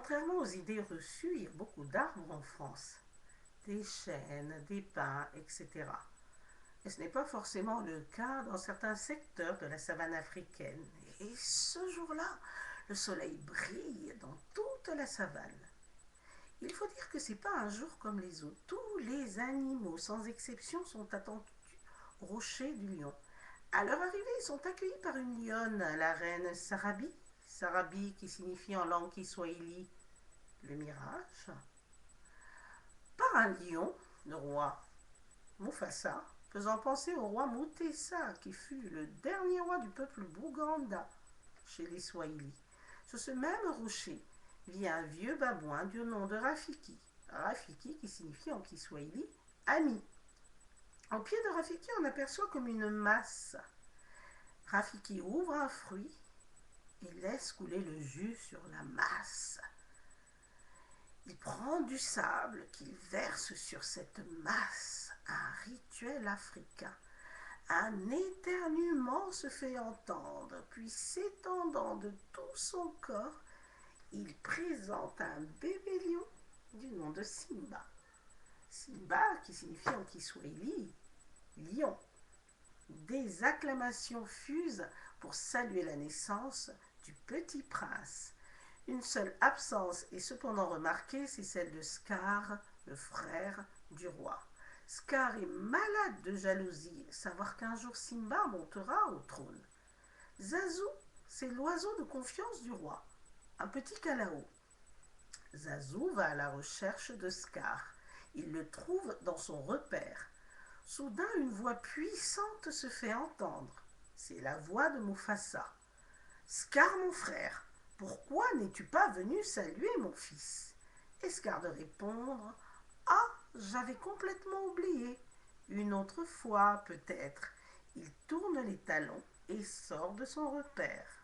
Contrairement aux idées reçues, il y a beaucoup d'arbres en France. Des chênes, des pins, etc. Et ce n'est pas forcément le cas dans certains secteurs de la savane africaine. Et ce jour-là, le soleil brille dans toute la savane. Il faut dire que ce n'est pas un jour comme les autres. Tous les animaux, sans exception, sont attendus au rocher du lion. À leur arrivée, ils sont accueillis par une lionne, la reine Sarabi. Sarabi qui signifie en langue kiswahili le mirage. Par un lion, le roi Mufasa, faisant penser au roi Mutesa, qui fut le dernier roi du peuple Buganda chez les Swahili. Sur ce même rocher vit un vieux babouin du nom de Rafiki. Rafiki qui signifie en Kiswahili ami. Au pied de Rafiki, on aperçoit comme une masse. Rafiki ouvre un fruit et laisse couler le jus sur la masse. Il prend du sable qu'il verse sur cette masse, un rituel africain. Un éternuement se fait entendre, puis s'étendant de tout son corps, il présente un bébé lion du nom de Simba. Simba qui signifie en Kiswahili lion. Des acclamations fusent pour saluer la naissance du petit prince. Une seule absence est cependant remarquée, c'est celle de Scar, le frère du roi. Scar est malade de jalousie, savoir qu'un jour Simba montera au trône. Zazu, c'est l'oiseau de confiance du roi, un petit calao. Zazu va à la recherche de Scar. Il le trouve dans son repère. Soudain, une voix puissante se fait entendre. C'est la voix de Mufasa. Scar, mon frère, pourquoi n'es-tu pas venu saluer mon fils? Et Scar de répondre: Ah, j'avais complètement oublié. Une autre fois, peut-être. Il tourne les talons et sort de son repère.